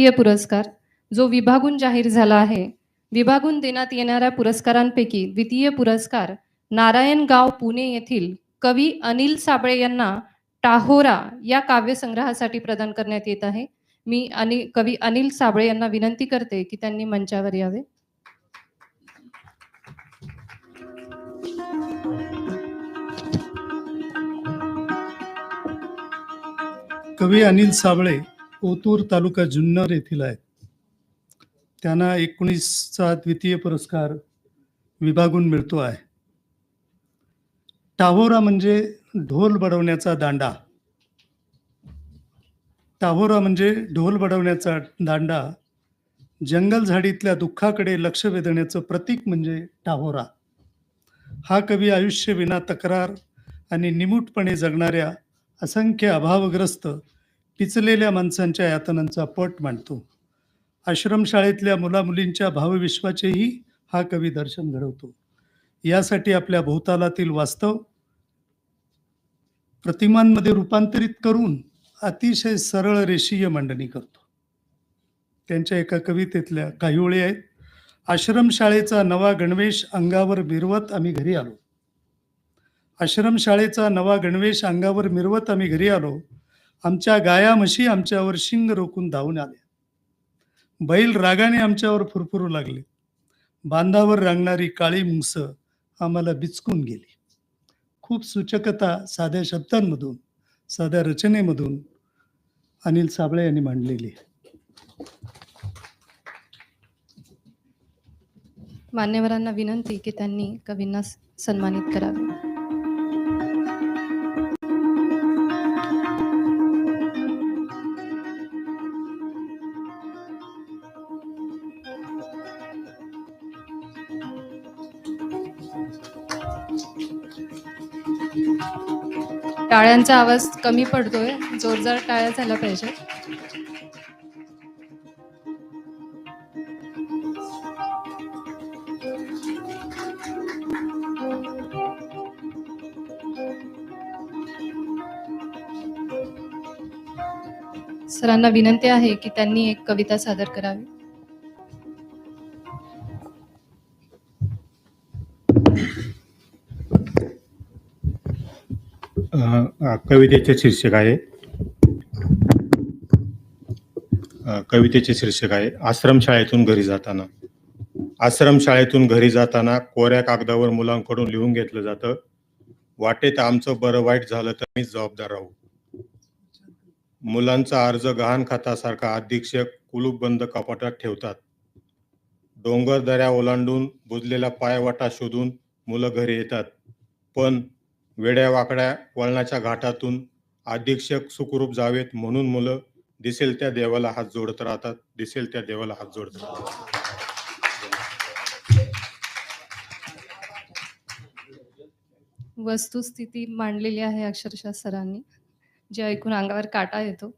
द्वितीय पुरस्कार जो विभागून जाहीर झाला आहे. विभागून देण्यात येणाऱ्या पुरस्कारांपैकी द्वितीय पुरस्कार नारायणगाव पुणे येथील कवी अनिल साबळे यांना टाहोरा या काव्यसंग्रहासाठी प्रदान करण्यात येत आहे. मी कवी अनिल साबळे यांना विनंती करते की त्यांनी मंचावर यावे. कवी अनिल साबळे ओतूर तालुका जुन्नर येथील आहेत. त्यांना 19चा द्वितीय पुरस्कार विभागून मिळतो आहे. टाहोरा म्हणजे ढोल बडवण्याचा दांडा. टाहोरा म्हणजे ढोल बडवण्याचा दांडा. जंगल झाडीतल्या दुःखाकडे लक्ष वेधण्याचं प्रतीक म्हणजे टाहोरा. हा कवी आयुष्य विना तक्रार आणि निमूटपणे जगणाऱ्या असंख्य अभावग्रस्त पिचलेल्या माणसांच्या यातनांचा पट मांडतो. आश्रमशाळेतल्या मुलामुलींच्या भावविश्वाचेही हा कवी दर्शन घडवतो. यासाठी आपल्या भोवतालातील वास्तव प्रतिमांमध्ये रूपांतरित करून अतिशय सरळ रेषीय मांडणी करतो. त्यांच्या एका कवितेतल्या काही ओळी आहेत. आश्रमशाळेचा नवा गणवेश अंगावर मिरवत आम्ही घरी आलो. आश्रमशाळेचा नवा गणवेश अंगावर मिरवत आम्ही घरी आलो. आमच्या गाया म्हशी आमच्यावर शिंग रोखून धावून आल्या. बैल रागाने आमच्यावर फुरफुरू लागले. बांधावर रांगणारी काळी मुंगसं आम्हाला बिचकून गेली. खूप सूचकता साध्या शब्दांमधून, साध्या रचनेमधून अनिल साबळे यांनी मांडलेली आहे. मान्यवरांना विनंती की त्यांनी कवींना सन्मानित करावे. टाळ्यांचा आवाज कमी पडतोय, जोरदार टाळ्या झाल्या पाहिजे. सरांना विनंती आहे की त्यांनी एक कविता सादर करावी. कवितेचे शीर्षक आहे आश्रमशाळेतून घरी जाताना. आश्रमशाळेतून घरी जाताना कोऱ्या कागदावर मुलांकडून लिहून घेतलं जातं, वाटेत आमचं बरं वाईट झालं तर मीच जबाबदार राहू. मुलांचा अर्ज गहाणखातासारखा अधीक्षक कुलूपबंद कपाटात ठेवतात. डोंगर दऱ्या ओलांडून बुजलेला पायवाटा शोधून मुलं घरी येतात, पण वेड्या वाकड्या वळणाच्या घाटातून अधीक्षक सुखरूप जावेत म्हणून मुलं दिसेल त्या देवाला हात जोडत राहतात. वस्तुस्थिती मांडलेली आहे अक्षरशः सरांनी, जे ऐकून अंगावर काटा येतो.